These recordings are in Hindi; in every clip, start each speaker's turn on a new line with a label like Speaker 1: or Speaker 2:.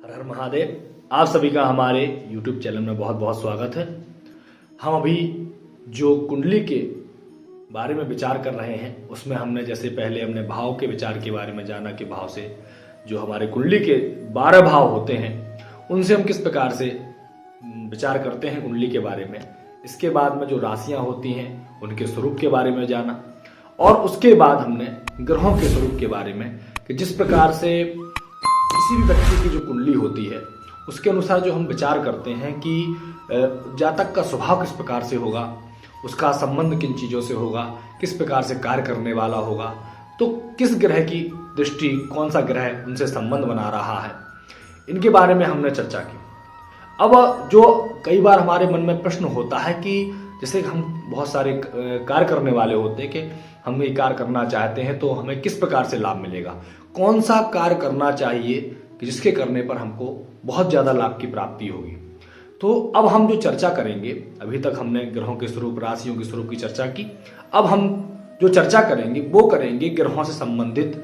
Speaker 1: हर हर महादेव। आप सभी का हमारे YouTube चैनल में बहुत बहुत स्वागत है। हम अभी जो कुंडली के बारे में विचार कर रहे हैं उसमें हमने जैसे पहले हमने भाव के विचार के बारे में जाना कि भाव से जो हमारे कुंडली के 12 भाव होते हैं उनसे हम किस प्रकार से विचार करते हैं कुंडली के बारे में। इसके बाद में जो राशियां होती हैं उनके स्वरूप के बारे में जाना और उसके बाद हमने ग्रहों के स्वरूप के बारे में कि जिस प्रकार से किसी भी व्यक्ति की जो कुंडली होती है उसके अनुसार जो हम विचार करते हैं कि जातक का स्वभाव किस प्रकार से होगा, उसका संबंध किन चीज़ों से होगा, किस प्रकार से कार्य करने वाला होगा, तो किस ग्रह की दृष्टि कौन सा ग्रह उनसे संबंध बना रहा है, इनके बारे में हमने चर्चा की। अब जो कई बार हमारे मन में प्रश्न होता है कि जैसे हम बहुत सारे कार्य करने वाले होते हैं कि हम ये कार्य करना चाहते हैं तो हमें किस प्रकार से लाभ मिलेगा, कौन सा कार्य करना चाहिए कि जिसके करने पर हमको बहुत ज़्यादा लाभ की प्राप्ति होगी। तो अब हम जो चर्चा करेंगे, अभी तक हमने ग्रहों के स्वरूप, राशियों के स्वरूप की चर्चा की। अब हम जो चर्चा करेंगे वो करेंगे ग्रहों से संबंधित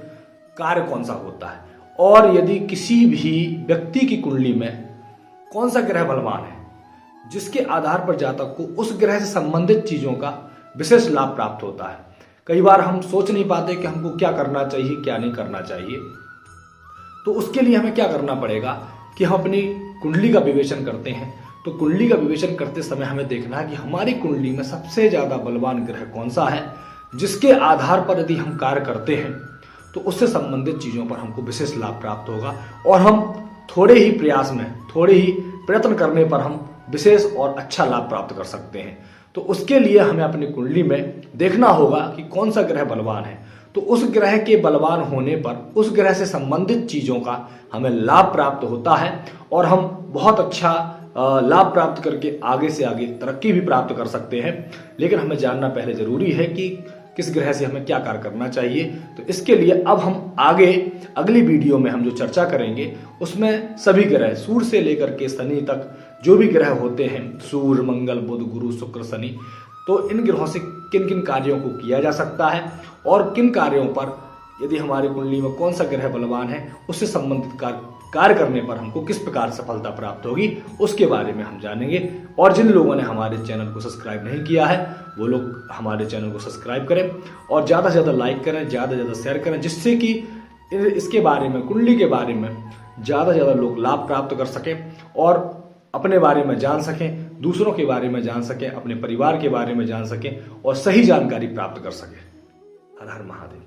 Speaker 1: कार्य कौन सा होता है और यदि किसी भी व्यक्ति की कुंडली में कौन सा ग्रह बलवान है जिसके आधार पर जातक को उस ग्रह से संबंधित चीजों का विशेष लाभ प्राप्त होता है। कई बार हम सोच नहीं पाते कि हमको क्या करना चाहिए क्या नहीं करना चाहिए, तो उसके लिए हमें क्या करना पड़ेगा कि हम अपनी कुंडली का विवेचन करते हैं। तो कुंडली का विवेचन करते समय हमें देखना है कि हमारी कुंडली में सबसे ज्यादा बलवान ग्रह कौन सा है जिसके आधार पर यदि हम कार्य करते हैं तो उससे संबंधित चीजों पर हमको विशेष लाभ प्राप्त होगा और हम थोड़े ही प्रयास में, थोड़े ही प्रयत्न करने पर हम विशेष और अच्छा लाभ प्राप्त कर सकते हैं। तो उसके लिए हमें अपनी कुंडली में देखना होगा कि कौन सा ग्रह बलवान है, तो उस ग्रह के बलवान होने पर उस ग्रह से संबंधित चीजों का हमें लाभ प्राप्त होता है और हम बहुत अच्छा लाभ प्राप्त करके आगे से आगे तरक्की भी प्राप्त कर सकते हैं। लेकिन हमें जानना पहले जरूरी है कि किस ग्रह से हमें क्या कार्य करना चाहिए। तो इसके लिए अब हम आगे अगली वीडियो में हम जो चर्चा करेंगे उसमें सभी ग्रह, सूर्य से लेकर के शनि तक जो भी ग्रह होते हैं, सूर्य, मंगल, बुध, गुरु, शुक्र, शनि, तो इन ग्रहों से किन किन कार्यों को किया जा सकता है और किन कार्यों पर यदि हमारी कुंडली में कौन सा ग्रह बलवान है उससे संबंधित कार्य करने पर हमको किस प्रकार सफलता प्राप्त होगी, उसके बारे में हम जानेंगे। और जिन लोगों ने हमारे चैनल को सब्सक्राइब नहीं किया है वो लोग हमारे चैनल को सब्सक्राइब करें और ज़्यादा से ज़्यादा लाइक करें, ज़्यादा से ज़्यादा शेयर करें, जिससे कि इसके बारे में, कुंडली के बारे में ज़्यादा से ज़्यादा लोग लाभ प्राप्त कर सकें और अपने बारे में जान सकें, दूसरों के बारे में जान सकें, अपने परिवार के बारे में जान सकें और सही जानकारी प्राप्त कर सकें। हर हर महादेव।